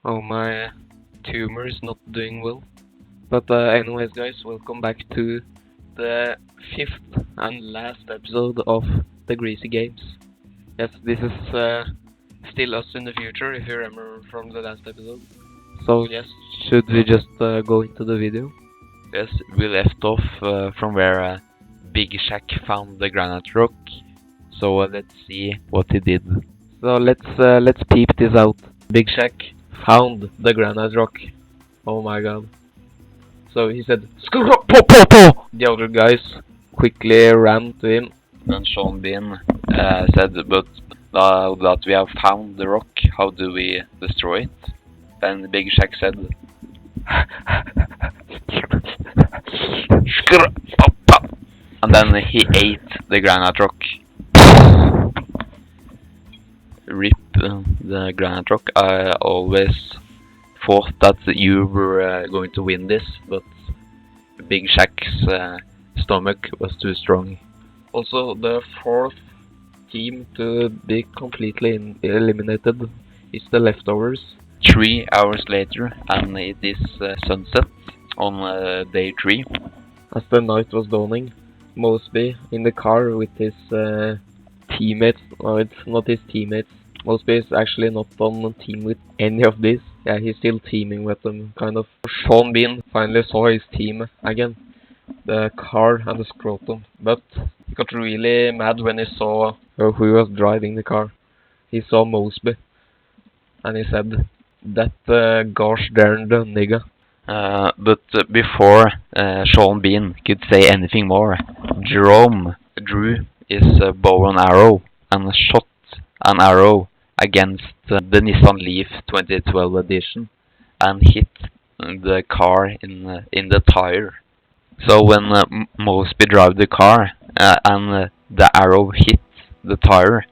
Oh, my tumor is not doing well. But anyways, guys, welcome back to the fifth and last episode of the Greasy Games. Yes, this is still us in the future, if you remember from the last episode. So yes, should we just go into the video? Yes, we left off from where Big Shack found the granite rock. So let's see what he did. So let's peep this out. Big Shack found the granite rock. Oh my god. So he said, "Skr-po-po-po!" The other guys quickly ran to him. Then Sean Bean said, but that we have found the rock, how do we destroy it? Then Big Shack said, "Skr-po-po!" And then he ate the granite rock. Rip the granite rock. I always thought that you were going to win this, but Big Shack's stomach was too strong. Also, the fourth team to be completely eliminated is the leftovers. 3 hours later, and it is sunset on day 3. As the night was dawning, Mosby in the car with his teammates. No, it's not his teammates. Mosby is actually not on team with any of these. Yeah, he's still teaming with them, kind of. Sean Bean finally saw his team again. The car and the scrotum. But he got really mad when he saw who was driving the car. He saw Mosby. And he said, "That gosh darned nigga." But before Sean Bean could say anything more, Jerome drew his bow and arrow and shot an arrow against the Nissan Leaf 2012 edition and hit the car in the tire. So when Mosby drove the car and the arrow hit the tire,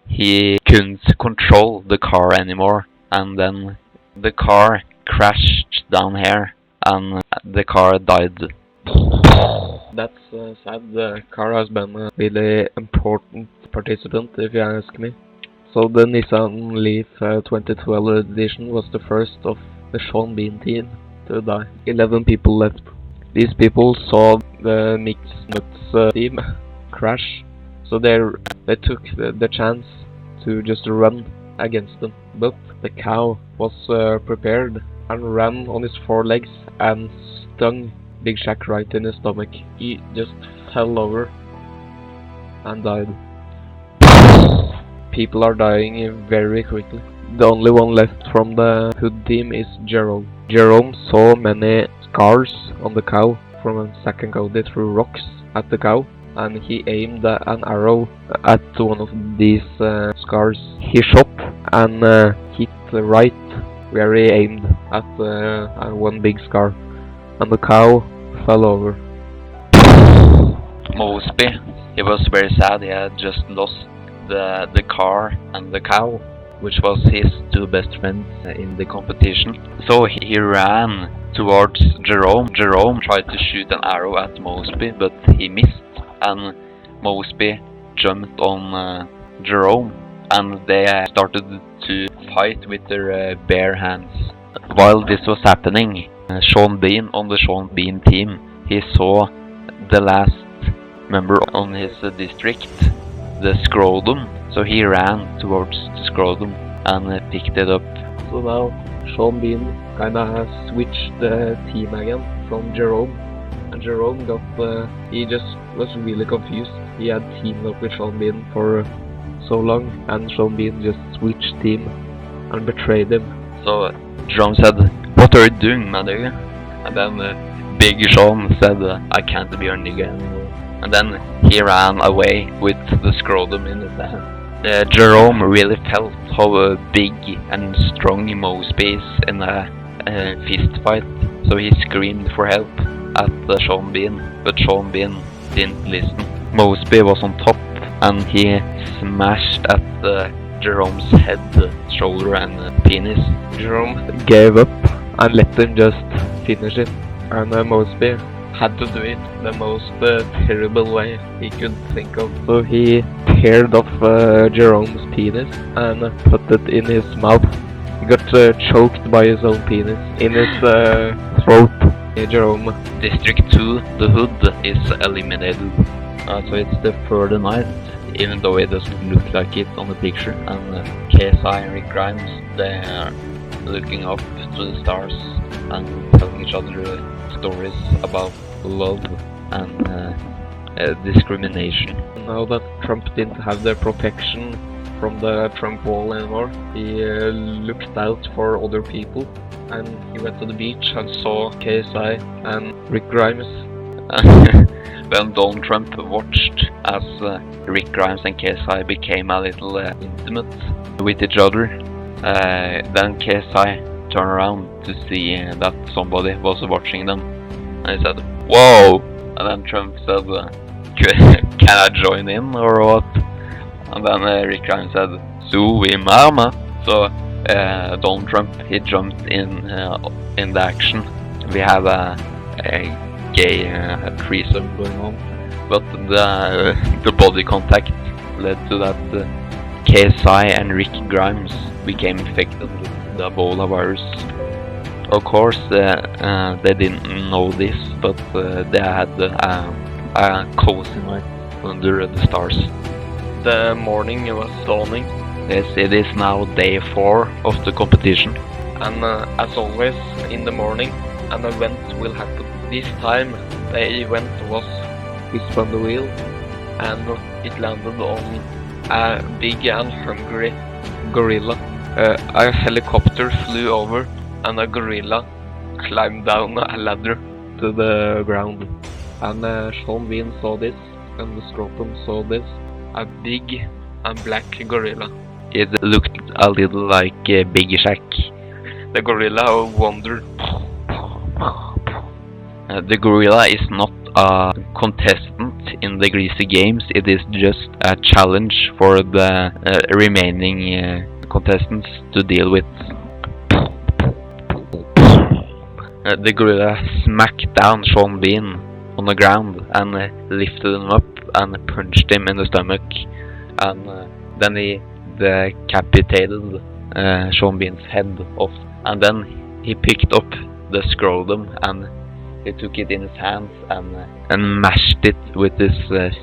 he couldn't control the car anymore, and then the car crashed down here and the car died. That's sad. The car has been a really important participant, if you ask me. So the Nissan Leaf 2012 edition was the first of the Sean Bean team to die. 11 people left. These people saw the Mixed Nuts team crash, so they took the chance to just run against them. But the cow was prepared and ran on his 4 legs and stung Big Shack right in his stomach. He just fell over and died. People are dying very quickly. The only one left from the Hood team is Jerome. Jerome saw many scars on the cow from a second cow. They threw rocks at the cow, and he aimed an arrow at one of these scars. He shot and hit right where he aimed at one big scar, and the cow fell over. Mosby, he was very sad. He had just lost the car and the cow, which was his 2 best friends in the competition. So he ran towards Jerome. Jerome tried to shoot an arrow at Mosby, but he missed, and Mosby jumped on Jerome, and they started to fight with their bare hands. While this was happening, Sean Bean on the Sean Bean team, he saw the last member on his district, the scrotum, so he ran towards the scrotum and picked it up. So now Sean Bean kinda has switched the team again from Jerome, and Jerome he just was really confused. He had teamed up with Sean Bean for so long, and Sean Bean just switched team and betrayed him. So Jerome said, "What are you doing, my nigga?" And then Big Sean said, "I can't be your nigga anymore." And then he ran away with the scrotum in his hand. Jerome really felt how big and strong Mosby is in a fist fight, so he screamed for help at Sean Bean, but Sean Bean didn't listen. Mosby was on top, and he smashed at Jerome's head, shoulder, and penis. Jerome gave up and let him just finish it, and Mosby had to do it the most terrible way he could think of. So he teared off Jerome's penis and put it in his mouth. He got choked by his own penis in his throat. Jerome. District 2, the hood, is eliminated. So it's the third night, even though it doesn't look like it on the picture. And KSI and Rick Grimes, they are looking up to the stars and telling each other stories about love and discrimination. Now that Trump didn't have the protection from the Trump wall anymore, he looked out for other people, and he went to the beach and saw KSI and Rick Grimes. When Donald Trump watched as Rick Grimes and KSI became a little intimate with each other, then KSI turned around to see that somebody was watching them, and he said, "Whoa!" And then Trump said, "Can I join in or what?" And then Rick Grimes said, "Sui mama." So Donald Trump, he jumped in the action. We have a gay threesome going on, but the body contact led to that KSI and Rick Grimes became infected with the Ebola virus. Of course, they didn't know this, but they had a cozy night under the stars. The morning was dawning. Yes, it is now day 4 of the competition. And as always, in the morning, an event will happen. This time, the event was we spun the wheel, and it landed on a big and hungry gorilla. A helicopter flew over, and a gorilla climbed down a ladder to the ground. And Sean Bean saw this, and the Scrotum saw this. A big and black gorilla. It looked a little like Big Shack. The gorilla wondered. The gorilla is not a contestant in the Greasy games, it is just a challenge for the remaining contestants to deal with. The gorilla smacked down Sean Bean on the ground and lifted him up and punched him in the stomach, and then he decapitated Sean Bean's head off, and then he picked up the scrotum and he took it in his hands and mashed it with his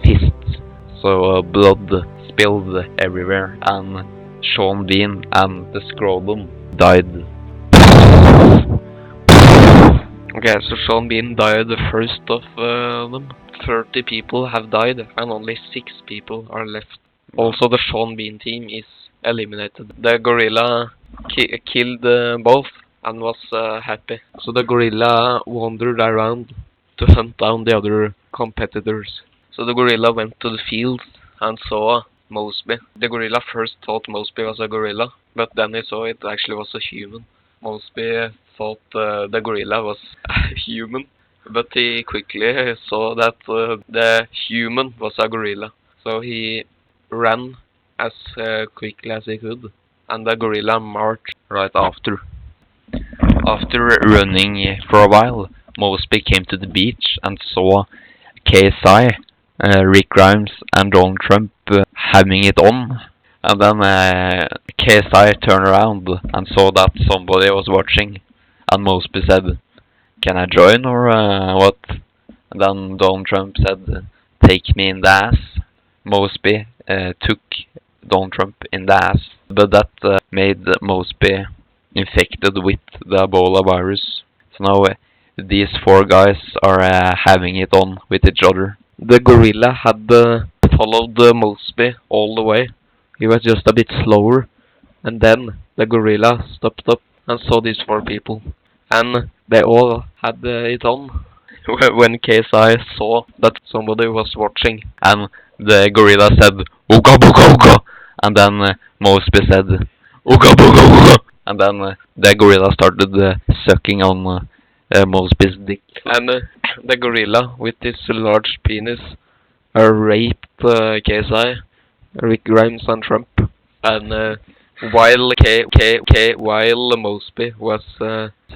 fists, so blood spilled everywhere, and Sean Bean and the scrotum died. Okay, so Sean Bean died the first of them. 30 people have died and only 6 people are left. Also, the Sean Bean team is eliminated. The gorilla killed both and was happy. So the gorilla wandered around to hunt down the other competitors. So the gorilla went to the fields and saw Mosby. The gorilla first thought Mosby was a gorilla, but then he saw it actually was a human. Mosby thought the gorilla was a human, but he quickly saw that the human was a gorilla. So he ran as quickly as he could, and the gorilla marched right after. After running for a while, Mosby came to the beach and saw KSI, Rick Grimes and Donald Trump having it on. And then KSI turned around and saw that somebody was watching, and Mosby said, "Can I join or what?" And then Donald Trump said, "Take me in the ass." Mosby took Donald Trump in the ass, but that made Mosby infected with the Ebola virus. So now these 4 guys are having it on with each other. The gorilla had followed Mosby all the way. He was just a bit slower, and then the gorilla stopped up and saw these 4 people, and they all had it on. When KSI saw that somebody was watching, and the gorilla said, "Ooga booga ooga," and then Mosby said, "Ooga booga ooga," and then the gorilla started sucking on Mosby's dick. And the gorilla with his large penis raped KSI, Rick Grimes and Trump. And while while Mosby was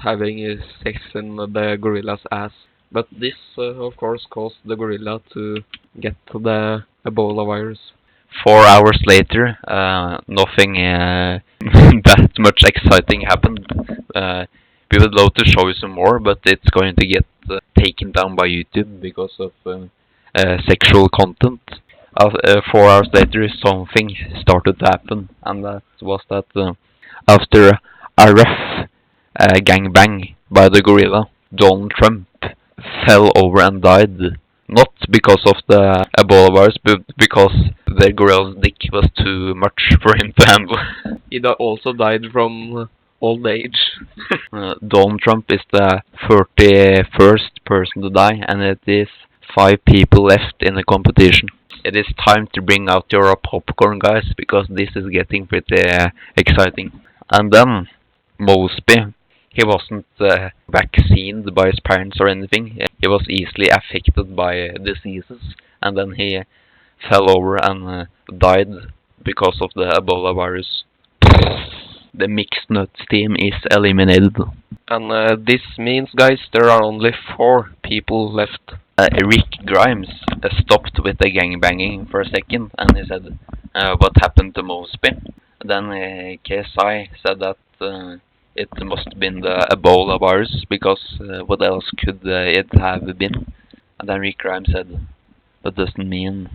having his sex in the gorilla's ass. But this, of course, caused the gorilla to get the Ebola virus. 4 hours later, nothing that much exciting happened. We would love to show you some more, but it's going to get taken down by YouTube because of sexual content. 4 hours later, something started to happen, and that was that after a rough gangbang by the gorilla, Donald Trump fell over and died. Not because of the Ebola virus, but because the gorilla's dick was too much for him to handle. He also died from old age. Donald Trump is the 31st person to die, and it is 5 people left in the competition. It is time to bring out your popcorn, guys, because this is getting pretty exciting. And then, Mosby, he wasn't vaccinated by his parents or anything. He was easily affected by diseases, and then he fell over and died because of the Ebola virus. The mixed nuts team is eliminated. And this means, guys, there are only 4 people left. Rick Grimes stopped with the gangbanging for a second, and he said, what happened to Mosby? Then KSI said that it must have been the Ebola virus, because what else could it have been? And then Rick Grimes said, that doesn't mean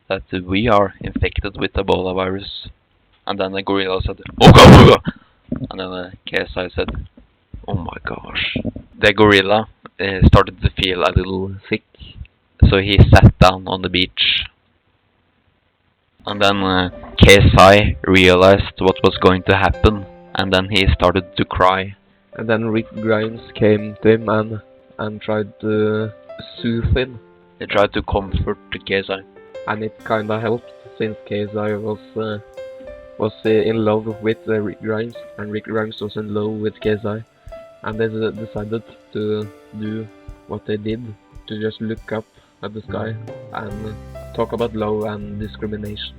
that we are infected with Ebola virus. And then the gorilla said, "Oga!" And then KSI said, "Oh my gosh." The gorilla started to feel a little sick, so he sat down on the beach. And then KSI realized what was going to happen, and then he started to cry. And then Rick Grimes came to him and tried to soothe him. He tried to comfort KSI. And it kinda helped, since KSI was in love with Rick Grimes, and Rick Grimes was in love with KSI. And they decided to do what they did, to just look up at the sky and talk about love and discrimination.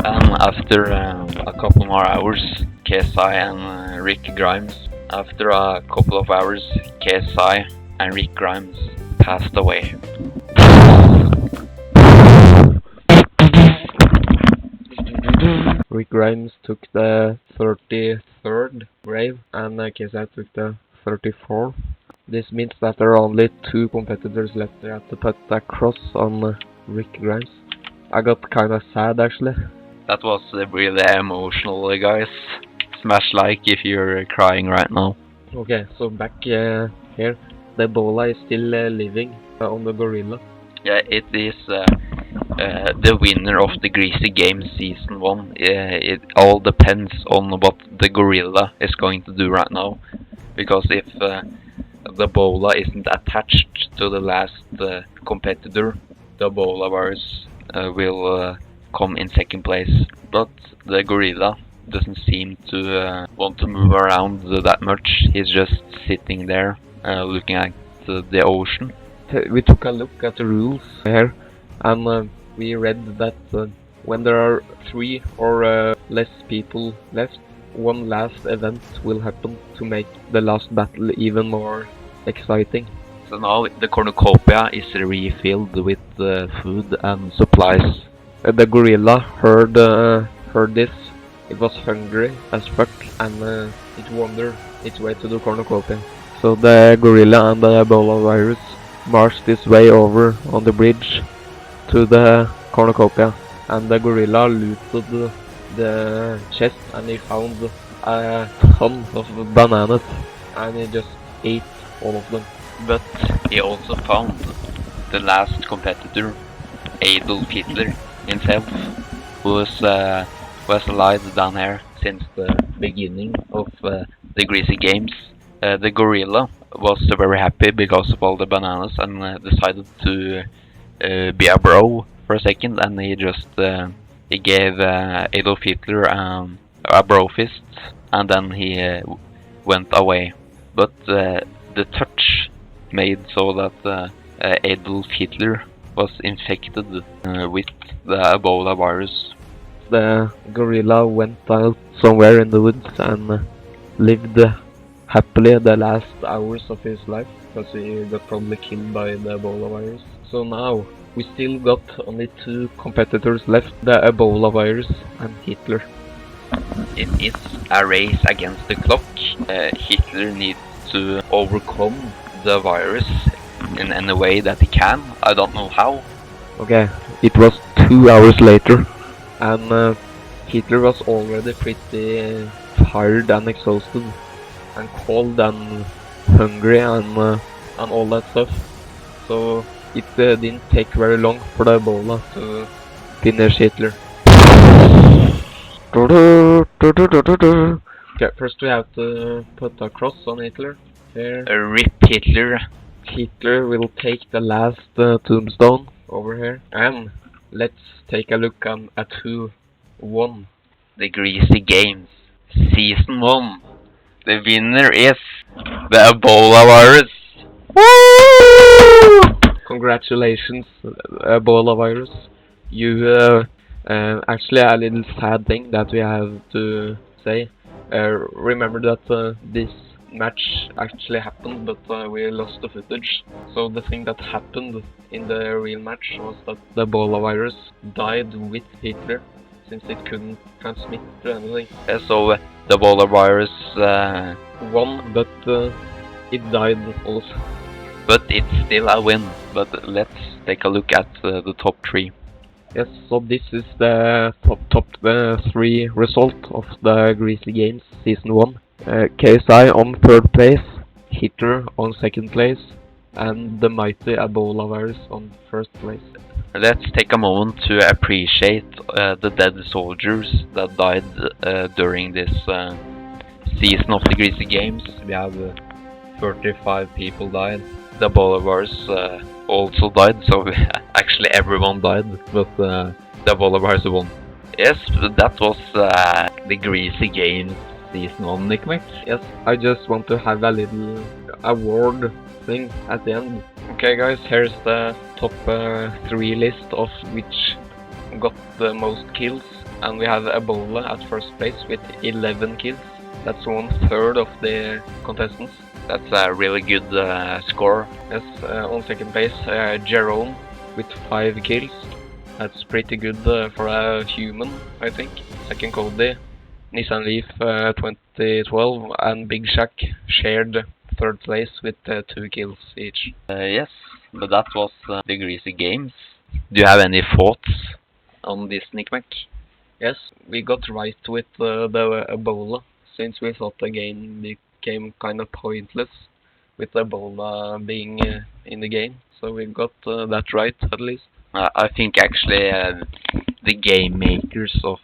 And after a couple more hours, KSI and Rick Grimes, after a couple of hours, KSI and Rick Grimes passed away. Rick Grimes took the 33rd grave, and KSI took the 34th. This means that there are only 2 competitors left. They have to put a cross on Rick Grimes. I got kinda sad, actually. That was really emotional, guys. Smash like if you're crying right now. Okay, so back here, the Ebola is still living on the gorilla. Yeah, it is the winner of the Greasy Games Season 1. It all depends on what the gorilla is going to do right now. Because if the Ebola isn't attached to the last competitor, the Ebola virus will come in second place. But the gorilla doesn't seem to want to move around that much. He's just sitting there looking at the ocean. We took a look at the rules here, and we read that when there are 3 or less people left, one last event will happen to make the last battle even more exciting. So now the cornucopia is refilled with food and supplies. The gorilla heard this. It was hungry as fuck, and it wandered its way to the cornucopia. So the gorilla and the Ebola virus marched its way over on the bridge to the cornucopia, and the gorilla looted the chest, and he found a ton of bananas, and he just ate all of them. But he also found the last competitor, Adolf Hitler himself, who was alive down here since the beginning of the Greasy Games. The gorilla was very happy because of all the bananas, and decided to be a bro for a second, and he just he gave Adolf Hitler a bro fist, and then he went away. But the touch made so that Adolf Hitler was infected with the Ebola virus. The gorilla went out somewhere in the woods and lived happily the last hours of his life, because he got probably killed by the Ebola virus. So now We still got only two competitors left, the Ebola virus and Hitler. It is a race against the clock. Hitler needs to overcome the virus in any way that he can. I don't know how. Okay, it was 2 hours later, and Hitler was already pretty tired and exhausted, and cold and hungry and all that stuff. So it didn't take very long for the Ebola to finish Hitler. Okay, first we have to put a cross on Hitler. Here. Rip Hitler. Hitler will take the last tombstone over here. And let's take a look at who won. The Greasy Games. Season 1. The winner is the Ebola virus. Woo! Congratulations, Ebola virus. You actually a little sad thing that we have to say. Remember that this match actually happened, but we lost the footage. So the thing that happened in the real match was that the Ebola virus died with Hitler, since it couldn't transmit to anything. So the Ebola virus Won, but it died also. But it's still a win. But let's take a look at the top 3. Yes, so this is the top 3 result of the Greasy Games Season 1. KSI on 3rd place, Hitler on 2nd place, and the mighty Ebola virus on 1st place. Let's take a moment to appreciate the dead soldiers that died during this season of the Greasy Games. We have 35 people died. The Ebola virus also died, so actually everyone died, but the Ebola virus won. Yes, that was the Greasy Games Season 1, Nick Mac. Yes, I just want to have a little award thing at the end. Okay guys, here's the top 3 list of which got the most kills, and we have Ebola at 1st place with 11 kills. That's 1/3 of the contestants. That's a really good score. Yes, on 2nd place, Jerome with 5 kills. That's pretty good for a human, I think. 2nd, Cody, Nissan Leaf 2012, and Big Shack shared 3rd place with 2 kills each. Yes, but that was the Greasy Games. Do you have any thoughts on this, Nick Mac? Yes, we got right with the Ebola, since we thought the game became kind of pointless with Ebola being in the game. So we got that right, at least. I think actually the game makers of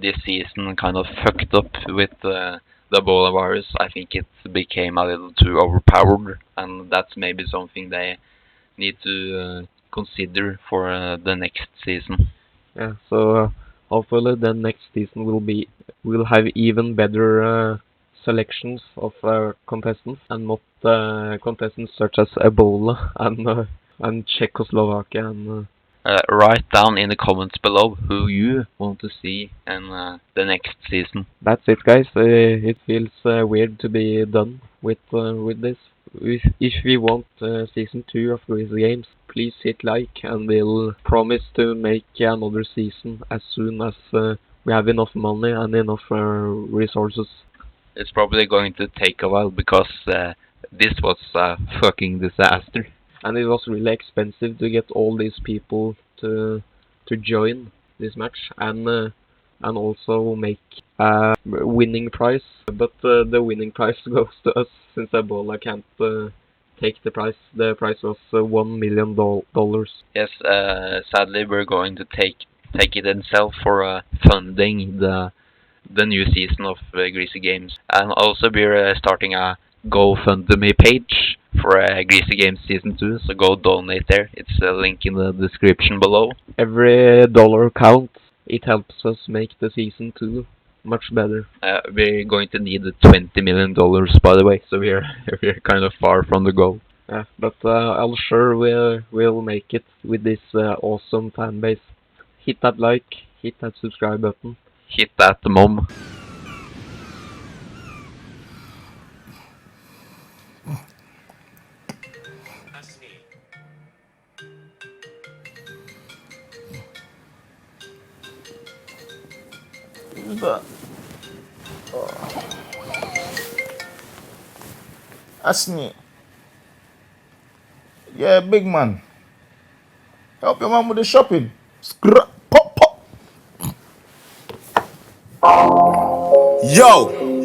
this season kind of fucked up with the Ebola virus. I think it became a little too overpowered, and that's maybe something they need to consider for the next season. Yeah, so hopefully the next season will have even better selections of contestants, and not contestants such as Ebola and Czechoslovakia and. Write down in the comments below who you want to see in the next season. That's it, guys. It feels weird to be done with this. If we want season 2 of Greasy Games, please hit like, and we'll promise to make another season as soon as we have enough money and enough resources. It's probably going to take a while because this was a fucking disaster. And it was really expensive to get all these people to join this match, and also make a winning prize. But the winning prize goes to us, since Ebola can't take the prize. The prize was $1 million. Yes, sadly we're going to take it itself for funding the new season of Greasy Games, and also we're starting a GoFundMe page for Greasy Games Season 2, so go donate there. It's a link in the description below. Every dollar counts. It helps us make the Season 2 much better. We're going to need $20 million, by the way, so we're kind of far from the goal. Yeah, but I'm sure we'll make it with this awesome fan base. Hit that like, hit that subscribe button. Hit that mom. Who's that? That's me. Yeah, big man. Help your mom with the shopping. Pop, pop. Yo,